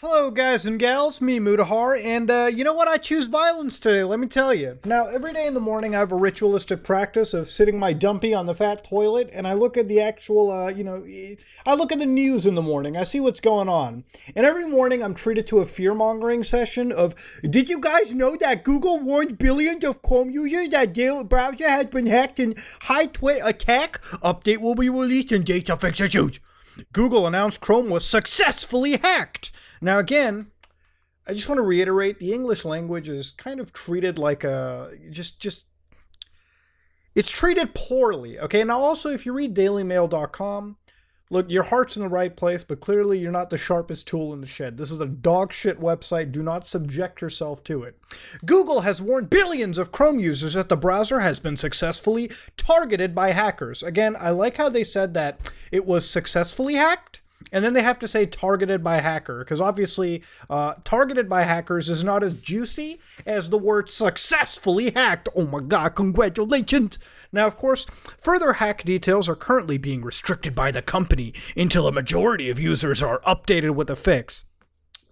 Hello guys and gals, me Mutahar, and you know what? I choose violence today, let me tell you. Now, every day in the morning I have a ritualistic practice of sitting my dumpy on the fat toilet, and I look at the actual, I look at the news in the morning, I see what's going on. And every morning I'm treated to a fear-mongering session of, did you guys know that Google warned billions of Chrome users that their browser has been hacked in high-twit attack? Update will be released in days to fix issues. Google announced Chrome was successfully hacked. Now again, I just want to reiterate, the English language is kind of treated like it's treated poorly, okay? Now also, if you read dailymail.com, look, your heart's in the right place, but clearly you're not the sharpest tool in the shed. This is a dog shit website. Do not subject yourself to it. Google has warned billions of Chrome users that the browser has been successfully targeted by hackers. Again, I like how they said that it was successfully hacked, and then they have to say targeted by hacker, because obviously targeted by hackers is not as juicy as the word successfully hacked. Oh my god, congratulations! Now, of course, further hack details are currently being restricted by the company until a majority of users are updated with a fix.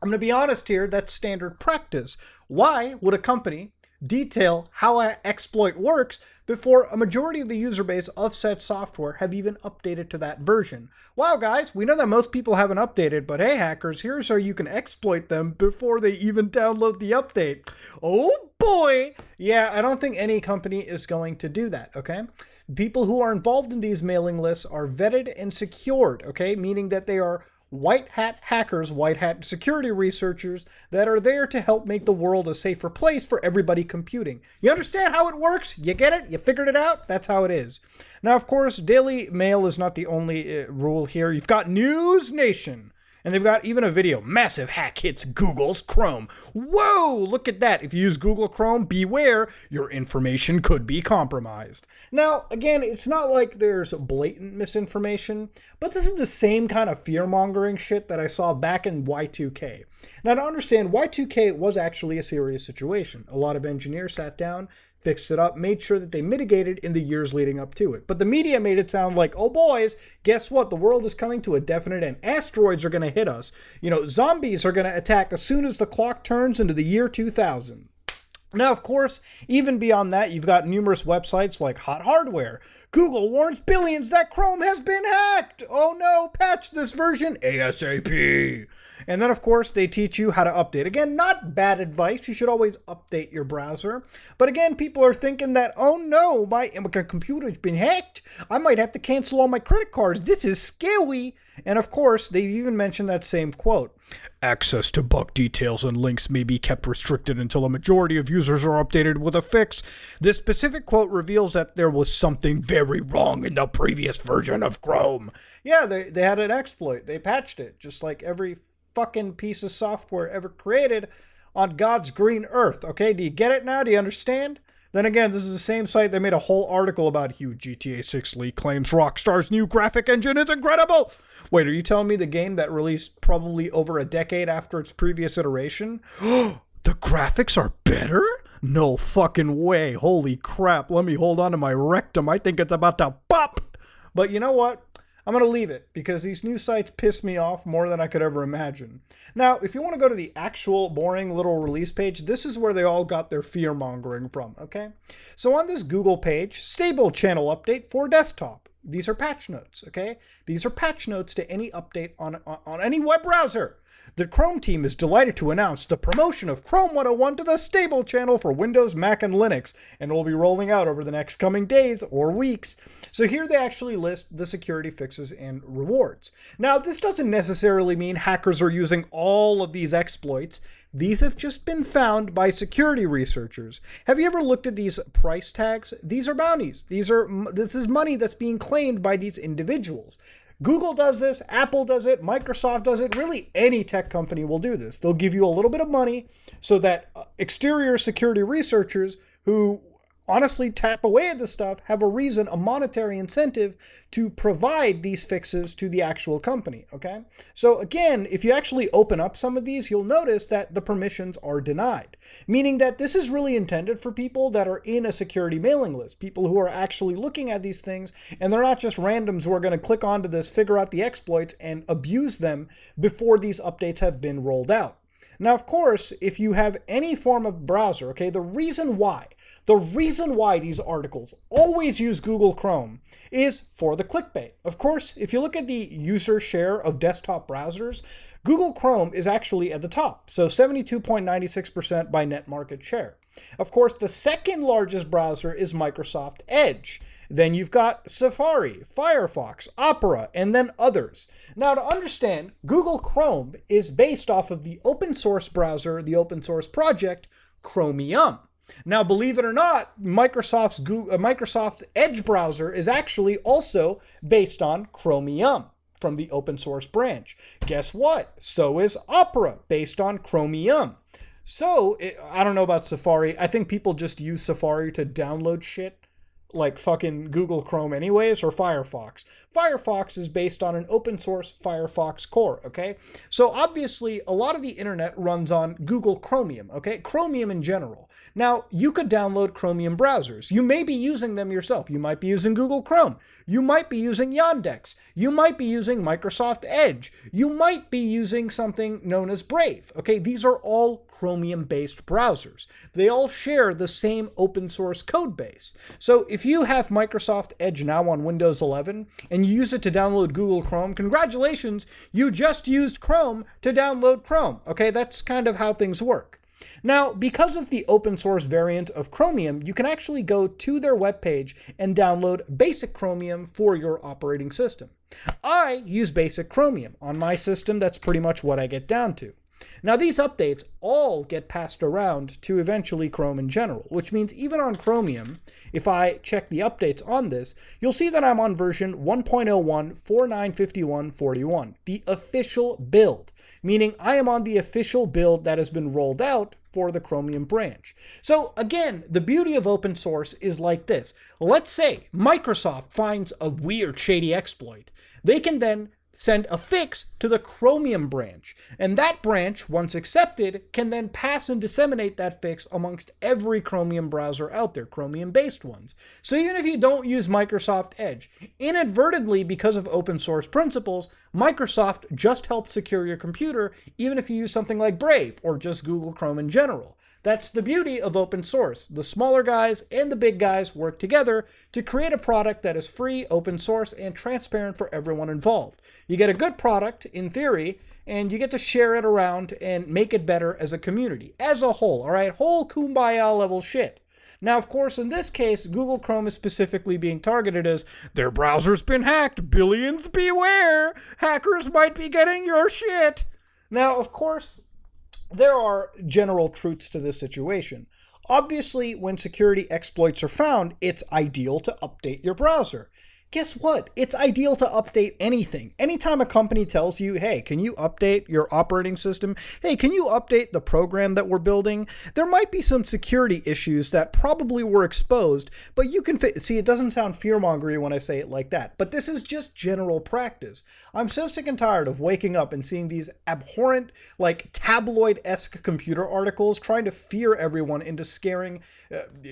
I'm going to be honest here, that's standard practice. Why would a company detail how an exploit works before a majority of the user base of said software have even updated to that version? Wow, guys, we know that most people haven't updated, but hey, hackers, here's how you can exploit them before they even download the update. Oh boy! Yeah, I don't think any company is going to do that, okay? People who are involved in these mailing lists are vetted and secured, okay? Meaning that they are white hat hackers, white hat security researchers that are there to help make the world a safer place for everybody computing. You understand how it works? You get it? You figured it out? That's how it is. Now, of course, Daily Mail is not the only rule here. You've got News Nation. And they've got even a video. Massive hack hits Google's Chrome. Whoa, look at that. If you use Google Chrome, beware, your information could be compromised. Now, again, it's not like there's blatant misinformation, but this is the same kind of fear-mongering shit that I saw back in Y2K. Now, to understand, Y2K was actually a serious situation. A lot of engineers sat down, fixed it up, made sure that they mitigated in the years leading up to it. But the media made it sound like, oh boys, guess what? The world is coming to a definite end. Asteroids are going to hit us. You know, zombies are going to attack as soon as the clock turns into the year 2000. Now, of course, even beyond that, you've got numerous websites like Hot Hardware. Google warns billions that Chrome has been hacked. Oh no, patch this version ASAP. And then, of course, they teach you how to update. Again, not bad advice. You should always update your browser. But again, people are thinking that, oh no, my computer's been hacked. I might have to cancel all my credit cards. This is scary. And of course, they even mentioned that same quote. Access to bug details and links may be kept restricted until a majority of users are updated with a fix. This specific quote reveals that there was something very wrong in the previous version of Chrome. Yeah, they had an exploit. They patched it, just like every fucking piece of software ever created on God's green earth. Okay, do you get it now? Do you understand? Then again, this is the same site that made a whole article about huge GTA 6 leak claims Rockstar's new graphic engine is incredible. Wait, are you telling me the game that released probably over a decade after its previous iteration? The graphics are better? No fucking way. Holy crap. Let me hold on to my rectum. I think it's about to pop. But you know what? I'm going to leave it because these news sites piss me off more than I could ever imagine. Now, if you want to go to the actual boring little release page, this is where they all got their fear-mongering from, okay? So on this Google page, stable channel update for desktop. These are patch notes, okay? These are patch notes to any update on any web browser. The Chrome team is delighted to announce the promotion of Chrome 101 to the stable channel for Windows, Mac, and Linux, and will be rolling out over the next coming days or weeks. So here they actually list the security fixes and rewards. Now, this doesn't necessarily mean hackers are using all of these exploits. These have just been found by security researchers. Have you ever looked at these price tags? These are bounties. This is money that's being claimed by these individuals. Google does this, Apple does it, Microsoft does it, really any tech company will do this. They'll give you a little bit of money so that exterior security researchers who honestly tap away at this stuff have a reason, a monetary incentive to provide these fixes to the actual company, okay? So again, if you actually open up some of these, you'll notice that the permissions are denied, meaning that this is really intended for people that are in a security mailing list, people who are actually looking at these things, and they're not just randoms who are going to click onto this, figure out the exploits, and abuse them before these updates have been rolled out. Now, of course, if you have any form of browser, okay, the reason why these articles always use Google Chrome is for the clickbait. Of course, if you look at the user share of desktop browsers, Google Chrome is actually at the top, so 72.96% by net market share. Of course, the second largest browser is Microsoft Edge. Then you've got Safari, Firefox, Opera, and then others. Now, to understand, Google Chrome is based off of the open source browser, the open source project, Chromium. Now, believe it or not, Microsoft Edge browser is actually also based on Chromium from the open source branch. Guess what? So is Opera, based on Chromium. So, I don't know about Safari. I think people just use Safari to download shit, like fucking Google Chrome anyways, or Firefox. Firefox is based on an open source Firefox core, okay? So obviously, a lot of the internet runs on Google Chromium, okay? Chromium in general. Now, you could download Chromium browsers. You may be using them yourself. You might be using Google Chrome. You might be using Yandex. You might be using Microsoft Edge. You might be using something known as Brave, okay? These are all Chromium-based browsers. They all share the same open source code base. So if you have Microsoft Edge now on Windows 11 and you use it to download Google Chrome, congratulations, you just used Chrome to download Chrome. Okay, that's kind of how things work. Now, because of the open source variant of Chromium, you can actually go to their webpage and download Basic Chromium for your operating system. I use Basic Chromium. On my system, that's pretty much what I get down to. Now, these updates all get passed around to eventually Chrome in general, which means even on Chromium, if I check the updates on this, you'll see that I'm on version 1.01 the official build, meaning I am on the official build that has been rolled out for the Chromium branch. So again, the beauty of open source is like this. Let's say Microsoft finds a weird, shady exploit. They can then send a fix to the Chromium branch, and that branch, once accepted, can then pass and disseminate that fix amongst every Chromium browser out there, Chromium-based ones. So even if you don't use Microsoft Edge, inadvertently, because of open source principles, Microsoft just helped secure your computer, even if you use something like Brave or just Google Chrome in general. That's the beauty of open source. The smaller guys and the big guys work together to create a product that is free, open source, and transparent for everyone involved. You get a good product, in theory, and you get to share it around and make it better as a community, as a whole, all right? Whole kumbaya level shit. Now, of course, in this case, Google Chrome is specifically being targeted as their browser's been hacked. Billions beware. Hackers might be getting your shit. Now, of course, there are general truths to this situation. Obviously, when security exploits are found, it's ideal to update your browser. Guess what? It's ideal to update anything. Anytime a company tells you, hey, can you update your operating system? Hey, can you update the program that we're building? There might be some security issues that probably were exposed, but you can see, it doesn't sound fear-mongery when I say it like that, but this is just general practice. I'm so sick and tired of waking up and seeing these abhorrent, like tabloid-esque computer articles trying to fear everyone into scaring,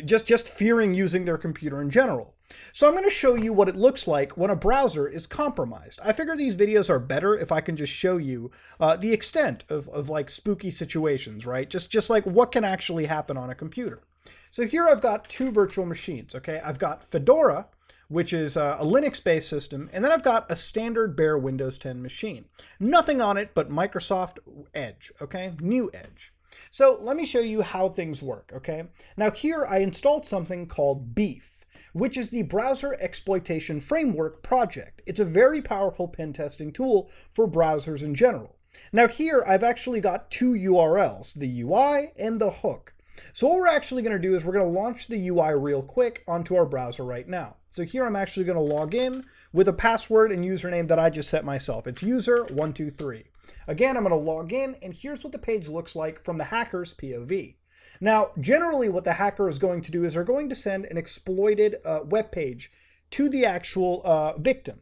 just fearing using their computer in general. So I'm going to show you what it looks like when a browser is compromised. I figure these videos are better if I can just show you the extent of like spooky situations, right? Just like what can actually happen on a computer. So here I've got two virtual machines, okay? I've got Fedora, which is a Linux-based system, and then I've got a standard bare Windows 10 machine. Nothing on it but Microsoft Edge, okay? New Edge. So let me show you how things work, okay? Now here I installed something called Beef, which is the Browser Exploitation Framework project. It's a very powerful pen testing tool for browsers in general. Now here, I've actually got two URLs, the UI and the hook. So what we're actually going to do is we're going to launch the UI real quick onto our browser right now. So here I'm actually going to log in with a password and username that I just set myself. It's user123. Again, I'm going to log in, and here's what the page looks like from the hacker's POV. Now, generally what the hacker is going to do is they're going to send an exploited web page to the actual victim,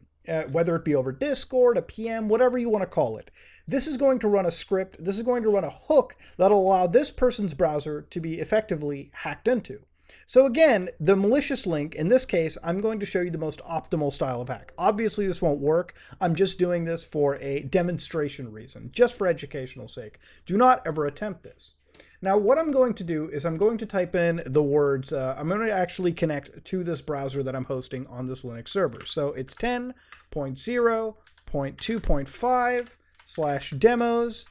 whether it be over Discord, a PM, whatever you want to call it. This is going to run a script, this is going to run a hook that'll allow this person's browser to be effectively hacked into. So again, the malicious link, in this case, I'm going to show you the most optimal style of hack. Obviously this won't work. I'm just doing this for a demonstration reason, just for educational sake. Do not ever attempt this. Now what I'm going to do is I'm going to type in the words, I'm going to actually connect to this browser that I'm hosting on this Linux server. So it's 10.0.2.5/demos,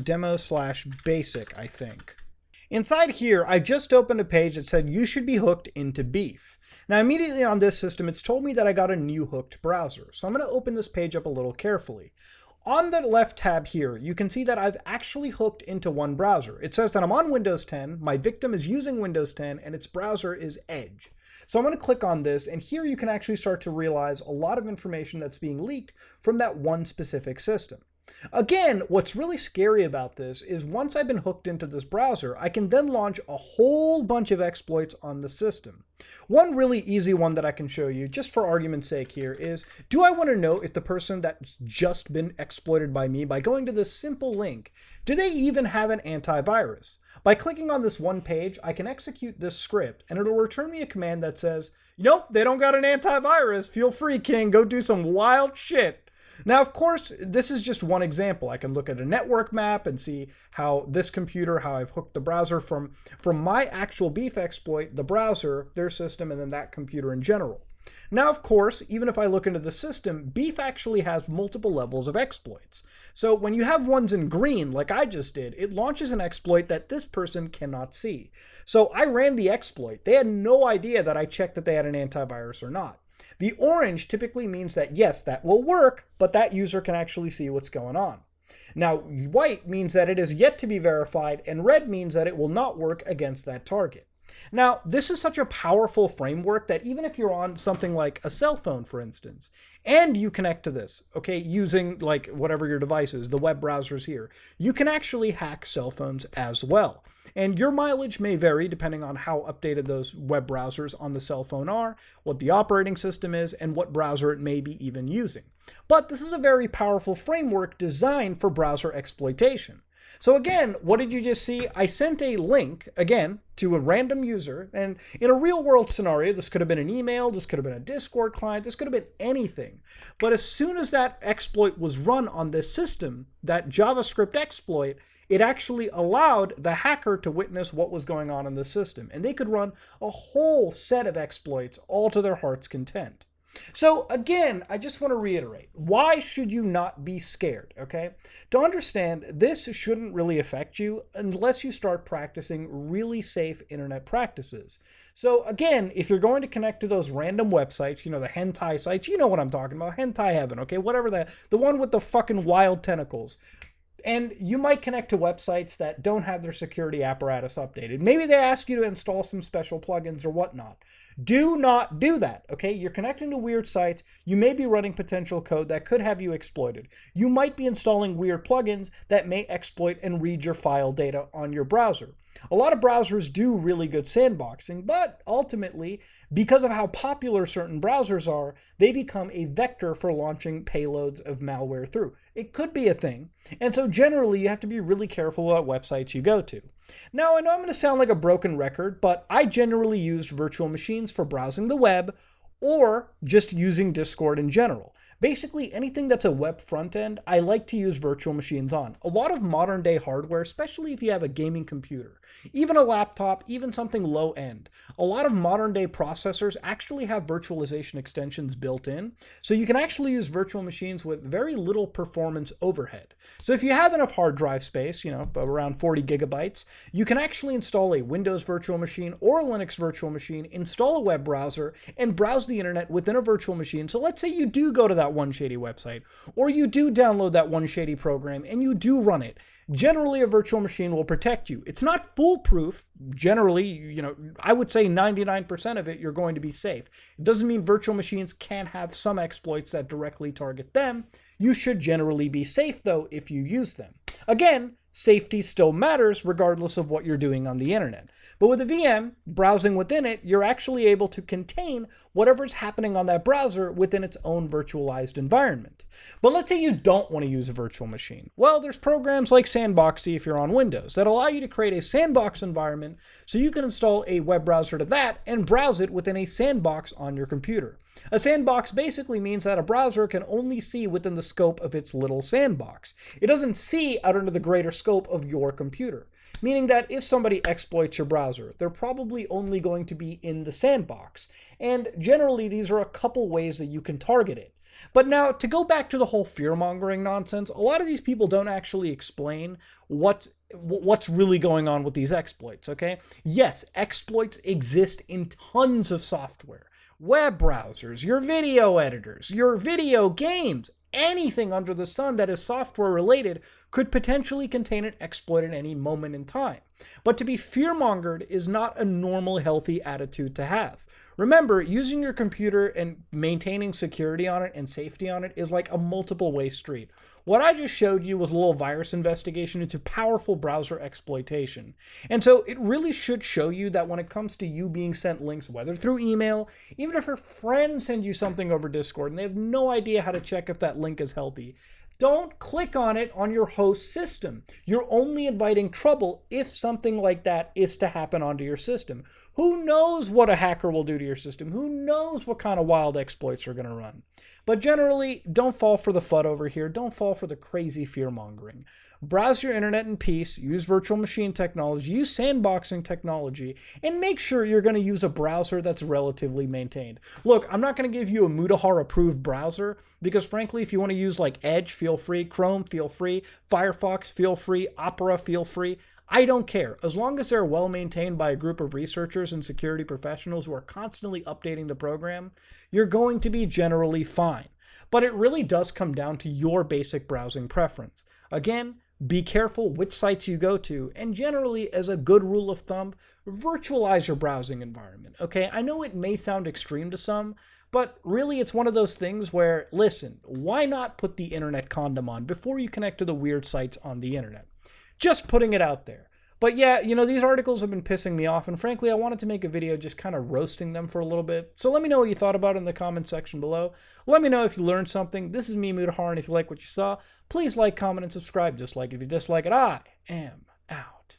demo/basic, I think. Inside here, I just opened a page that said you should be hooked into Beef. Now immediately on this system, it's told me that I got a new hooked browser. So I'm going to open this page up a little carefully. On the left tab here, you can see that I've actually hooked into one browser. It says that I'm on Windows 10, my victim is using Windows 10, and its browser is Edge. So I'm going to click on this, and here you can actually start to realize a lot of information that's being leaked from that one specific system. Again, what's really scary about this is once I've been hooked into this browser, I can then launch a whole bunch of exploits on the system. One really easy one that I can show you, just for argument's sake here, is do I want to know if the person that's just been exploited by me by going to this simple link, do they even have an antivirus? By clicking on this one page, I can execute this script and it'll return me a command that says, nope, they don't got an antivirus. Feel free, King, go do some wild shit. Now, of course, this is just one example. I can look at a network map and see how this computer, how I've hooked the browser from my actual Beef exploit, the browser, their system, and then that computer in general. Now, of course, even if I look into the system, Beef actually has multiple levels of exploits. So when you have ones in green, like I just did, it launches an exploit that this person cannot see. So I ran the exploit. They had no idea that I checked that they had an antivirus or not. The orange typically means that, yes, that will work, but that user can actually see what's going on. Now, white means that it is yet to be verified, and red means that it will not work against that target. Now, this is such a powerful framework that even if you're on something like a cell phone, for instance, and you connect to this, okay, using like whatever your device is, the web browsers here, you can actually hack cell phones as well. And your mileage may vary depending on how updated those web browsers on the cell phone are, what the operating system is, and what browser it may be even using. But this is a very powerful framework designed for browser exploitation. So again, what did you just see? I sent a link, again, to a random user, and in a real world scenario, this could have been an email, this could have been a Discord client, this could have been anything. But as soon as that exploit was run on this system, that JavaScript exploit, it actually allowed the hacker to witness what was going on in the system, and they could run a whole set of exploits all to their heart's content. So again, I just want to reiterate, why should you not be scared, okay? To understand, this shouldn't really affect you unless you start practicing really safe internet practices. So again, if you're going to connect to those random websites, you know, the hentai sites, you know what I'm talking about, hentai heaven, okay? Whatever the one with the fucking wild tentacles. And you might connect to websites that don't have their security apparatus updated. Maybe they ask you to install some special plugins or whatnot. Do not do that, okay? You're connecting to weird sites. You may be running potential code that could have you exploited. You might be installing weird plugins that may exploit and read your file data on your browser. A lot of browsers do really good sandboxing, but ultimately, because of how popular certain browsers are, they become a vector for launching payloads of malware through. It could be a thing, and so generally you have to be really careful about websites you go to. Now, I know I'm going to sound like a broken record, but I generally used virtual machines for browsing the web or just using Discord in general. Basically, anything that's a web front end, I like to use virtual machines on. A lot of modern day hardware, especially if you have a gaming computer, even a laptop, even something low end, a lot of modern day processors actually have virtualization extensions built in. So you can actually use virtual machines with very little performance overhead. So if you have enough hard drive space, you know, around 40 gigabytes, you can actually install a Windows virtual machine or a Linux virtual machine, install a web browser, and browse the internet within a virtual machine. So let's say you do go to that one shady website, or you do download that one shady program and you do run it. Generally, a virtual machine will protect you. It's not foolproof. Generally, you know, I would say 99% of it, you're going to be safe. It doesn't mean virtual machines can't have some exploits that directly target them. You should generally be safe, though, if you use them. Again, safety still matters regardless of what you're doing on the internet. But with a VM, browsing within it, you're actually able to contain whatever's happening on that browser within its own virtualized environment. But let's say you don't want to use a virtual machine. Well, there's programs like Sandboxy if you're on Windows that allow you to create a sandbox environment so you can install a web browser to that and browse it within a sandbox on your computer. A sandbox basically means that a browser can only see within the scope of its little sandbox. It doesn't see out into the greater scope of your computer. Meaning that if somebody exploits your browser, they're probably only going to be in the sandbox. And generally, these are a couple ways that you can target it. But now, to go back to the whole fear-mongering nonsense, a lot of these people don't actually explain what's really going on with these exploits, okay? Yes, exploits exist in tons of software. Web browsers, your video editors, your video games, anything under the sun that is software related could potentially contain an exploit at any moment in time. But to be fear-mongered is not a normal, healthy attitude to have. Remember, using your computer and maintaining security on it and safety on it is like a multiple-way street. What I just showed you was a little virus investigation into powerful browser exploitation. And so it really should show you that when it comes to you being sent links, whether through email, even if your friends send you something over Discord and they have no idea how to check if that link is healthy, don't click on it on your host system. You're only inviting trouble if something like that is to happen onto your system. Who knows what a hacker will do to your system? Who knows what kind of wild exploits are going to run? But generally, don't fall for the FUD over here. Don't fall for the crazy fear-mongering. Browse your internet in peace, use virtual machine technology, use sandboxing technology, and make sure you're going to use a browser that's relatively maintained. Look, I'm not going to give you a Mutahar-approved browser because, frankly, if you want to use like Edge, feel free, Chrome, feel free, Firefox, feel free, Opera, feel free. I don't care. As long as they're well maintained by a group of researchers and security professionals who are constantly updating the program, you're going to be generally fine. But it really does come down to your basic browsing preference. Again, be careful which sites you go to, and generally, as a good rule of thumb, virtualize your browsing environment, okay? I know it may sound extreme to some, but really it's one of those things where, listen, why not put the internet condom on before you connect to the weird sites on the internet? Just putting it out there. But yeah, these articles have been pissing me off, and frankly, I wanted to make a video just kind of roasting them for a little bit. So let me know what you thought about it in the comment section below. Let me know if you learned something. This is me, Mutahar, and if you like what you saw, please like, comment, and subscribe. Just like if you dislike it, I am out.